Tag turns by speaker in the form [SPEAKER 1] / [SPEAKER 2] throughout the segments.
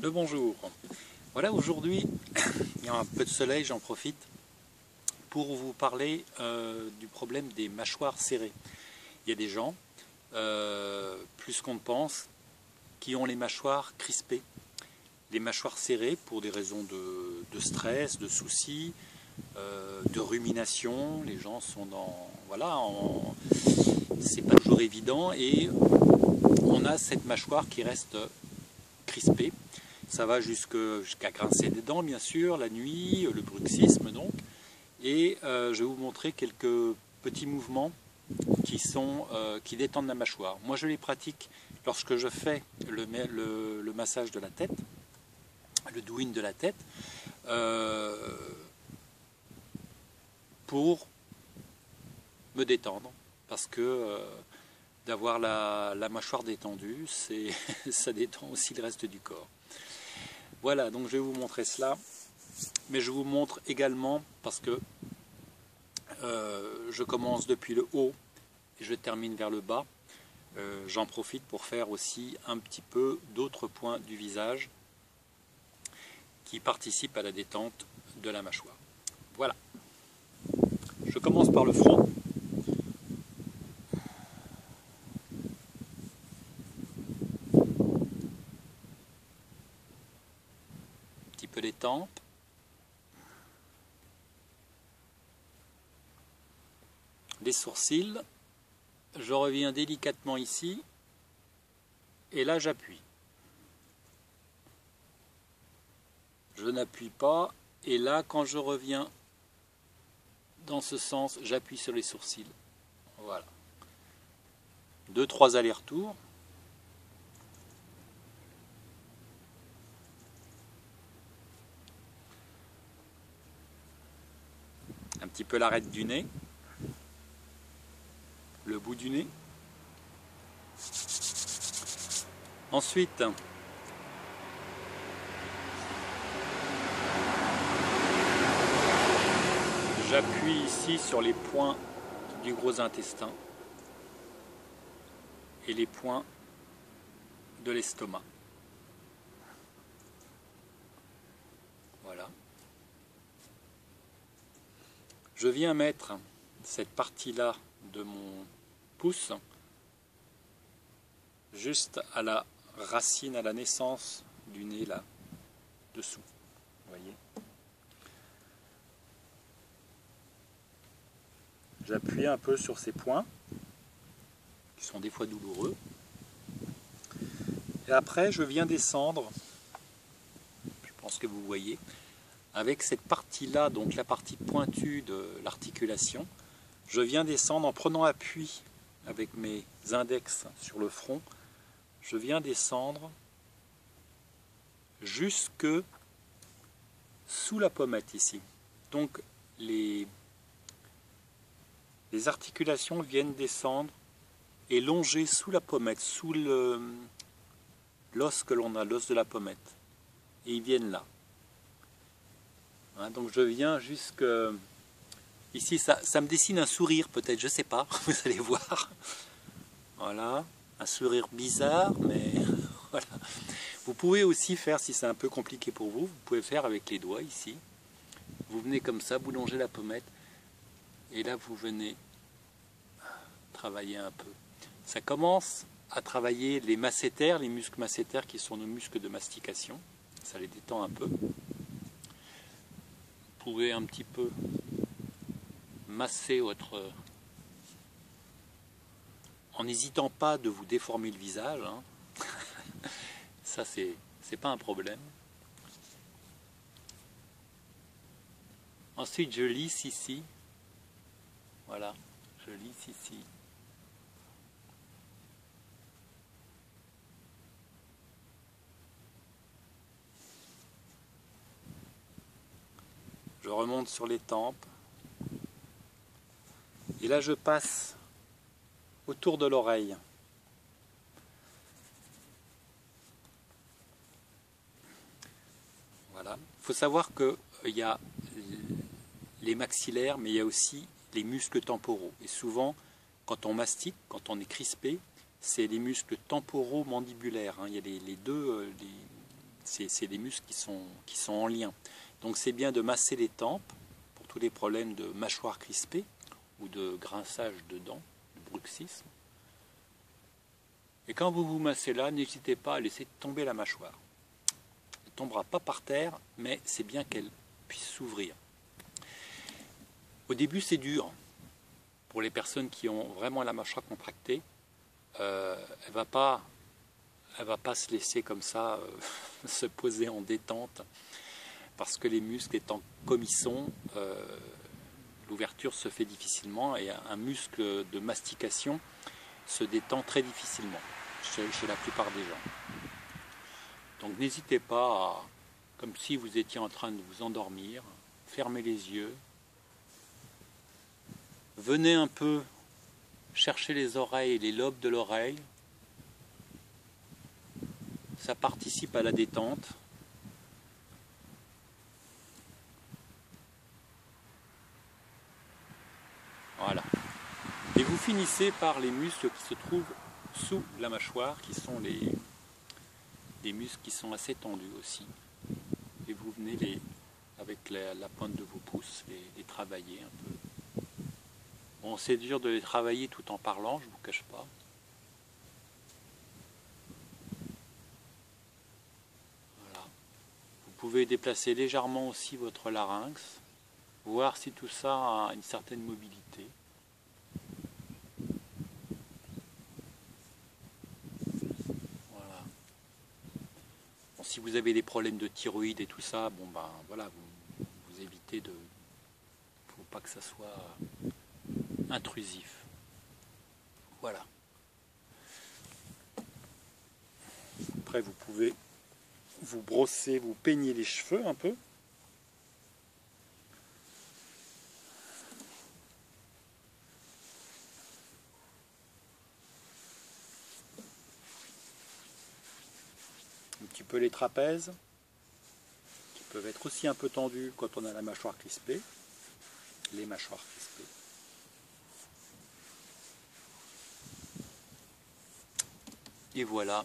[SPEAKER 1] Le bonjour. Voilà, aujourd'hui, il y a un peu de soleil, j'en profite pour vous parler du problème des mâchoires serrées. Il y a des gens, plus qu'on ne pense, qui ont les mâchoires crispées. Les mâchoires serrées pour des raisons de stress, de soucis, de rumination. Les gens sont dans... Voilà, c'est pas toujours évident et on a cette mâchoire qui reste crispée. Ça va jusqu'à grincer des dents, bien sûr, la nuit, le bruxisme donc. Et je vais vous montrer quelques petits mouvements qui détendent la mâchoire. Moi, je les pratique lorsque je fais le massage de la tête, le do-in de la tête, pour me détendre. Parce que d'avoir la mâchoire détendue, ça détend aussi le reste du corps. Voilà, donc je vais vous montrer cela, mais je vous montre également, parce que je commence depuis le haut et je termine vers le bas, j'en profite pour faire aussi un petit peu d'autres points du visage qui participent à la détente de la mâchoire. Voilà, je commence par le front. Les tempes, les sourcils, je reviens délicatement ici et là j'appuie. Je n'appuie pas et là quand je reviens dans ce sens, j'appuie sur les sourcils. Voilà. 2-3 allers-retours. Un petit peu l'arête du nez, le bout du nez. Ensuite, j'appuie ici sur les points du gros intestin et les points de l'estomac. Voilà. Je viens mettre cette partie-là de mon pouce juste à la racine, à la naissance du nez, là, dessous. Vous voyez ? J'appuie un peu sur ces points, qui sont des fois douloureux. Et après, je viens descendre, je pense que vous voyez, avec cette partie-là, donc la partie pointue de l'articulation, je viens descendre en prenant appui avec mes index sur le front, je viens descendre jusque sous la pommette ici. Donc les articulations viennent descendre et longer sous la pommette, sous l'os que l'on a, l'os de la pommette. Et ils viennent là. Hein, donc je viens jusque... Ici, ça me dessine un sourire peut-être, je ne sais pas, vous allez voir. Voilà, un sourire bizarre, mais voilà. Vous pouvez aussi faire, si c'est un peu compliqué pour vous, vous pouvez faire avec les doigts ici. Vous venez comme ça, vous longez la pommette, et là vous venez travailler un peu. Ça commence à travailler les masséters, les muscles masséters qui sont nos muscles de mastication. Ça les détend un peu. Vous pouvez un petit peu masser votre... en n'hésitant pas de vous déformer le visage. Hein. Ça, c'est pas un problème. Ensuite, je lisse ici. Voilà, je lisse ici. Je remonte sur les tempes. Et là, je passe autour de l'oreille. Voilà. Il faut savoir qu'il y a les maxillaires, mais il y a aussi les muscles temporaux. Et souvent, quand on mastique, quand on est crispé, c'est les muscles temporaux mandibulaires. Hein. Il y a les deux, C'est des muscles qui sont en lien. Donc c'est bien de masser les tempes pour tous les problèmes de mâchoire crispée ou de grinçage de dents, de bruxisme. Et quand vous vous massez là, n'hésitez pas à laisser tomber la mâchoire. Elle ne tombera pas par terre, mais c'est bien qu'elle puisse s'ouvrir. Au début, c'est dur. Pour les personnes qui ont vraiment la mâchoire contractée, elle ne va pas se laisser comme ça se poser en détente, parce que les muscles étant comme ils sont, l'ouverture se fait difficilement et un muscle de mastication se détend très difficilement chez la plupart des gens. Donc n'hésitez pas à, comme si vous étiez en train de vous endormir, fermez les yeux, venez un peu chercher les oreilles et les lobes de l'oreille, ça participe à la détente. Voilà. Et vous finissez par les muscles qui se trouvent sous la mâchoire, qui sont des muscles qui sont assez tendus aussi. Et vous venez avec la pointe de vos pouces les travailler un peu. Bon, c'est dur de les travailler tout en parlant, je ne vous cache pas. Voilà. Vous pouvez déplacer légèrement aussi votre larynx, voir si tout ça a une certaine mobilité. Voilà. Bon, si vous avez des problèmes de thyroïde et tout ça, bon ben voilà, vous évitez de. Il ne faut pas que ça soit intrusif. Voilà. Après, vous pouvez vous brosser, vous peigner les cheveux un peu. Un petit peu les trapèzes, qui peuvent être aussi un peu tendus quand on a la mâchoire crispée. Les mâchoires crispées. Et voilà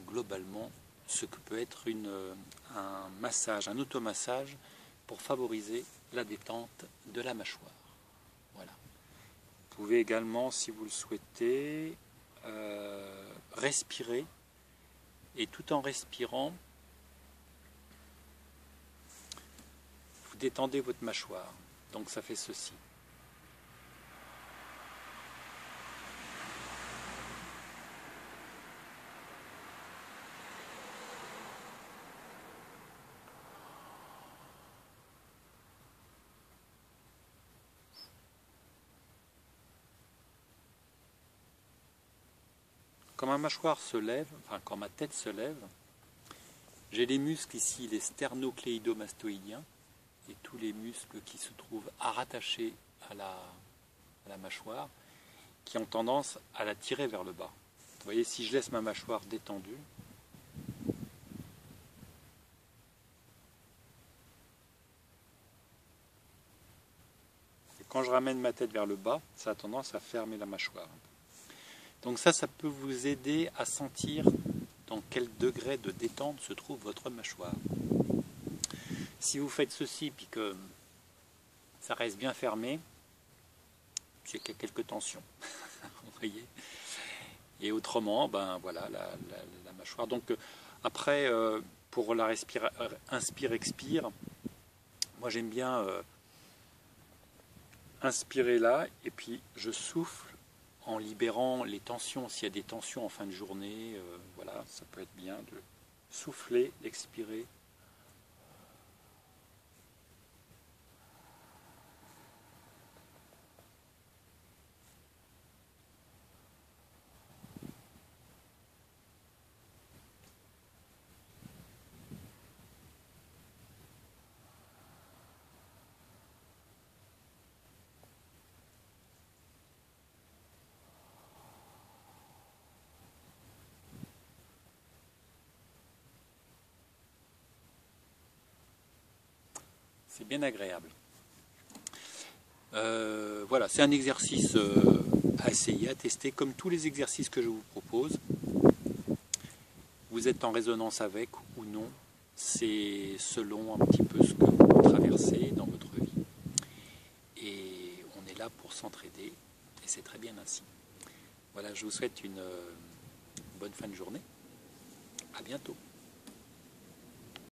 [SPEAKER 1] globalement ce que peut être un massage, un automassage pour favoriser la détente de la mâchoire. Voilà. Vous pouvez également, si vous le souhaitez, respirer, et tout en respirant, vous détendez votre mâchoire. Donc ça fait ceci. Quand ma mâchoire se lève, enfin quand ma tête se lève, j'ai les muscles ici, les sternocléidomastoïdiens, et tous les muscles qui se trouvent rattachés à la mâchoire, qui ont tendance à la tirer vers le bas. Vous voyez, si je laisse ma mâchoire détendue, et quand je ramène ma tête vers le bas, ça a tendance à fermer la mâchoire. Donc ça peut vous aider à sentir dans quel degré de détente se trouve votre mâchoire. Si vous faites ceci, puis que ça reste bien fermé, c'est qu'il y a quelques tensions. Vous voyez. Et autrement, ben voilà, la mâchoire. Donc après, pour la inspire-expire, moi j'aime bien inspirer là, et puis je souffle en libérant les tensions. S'il y a des tensions en fin de journée, voilà, ça peut être bien de souffler, d'expirer. C'est bien agréable. Voilà, c'est un exercice à essayer, à tester, comme tous les exercices que je vous propose. Vous êtes en résonance avec ou non, c'est selon un petit peu ce que vous traversez dans votre vie. Et on est là pour s'entraider, et c'est très bien ainsi. Voilà, je vous souhaite une bonne fin de journée. À bientôt.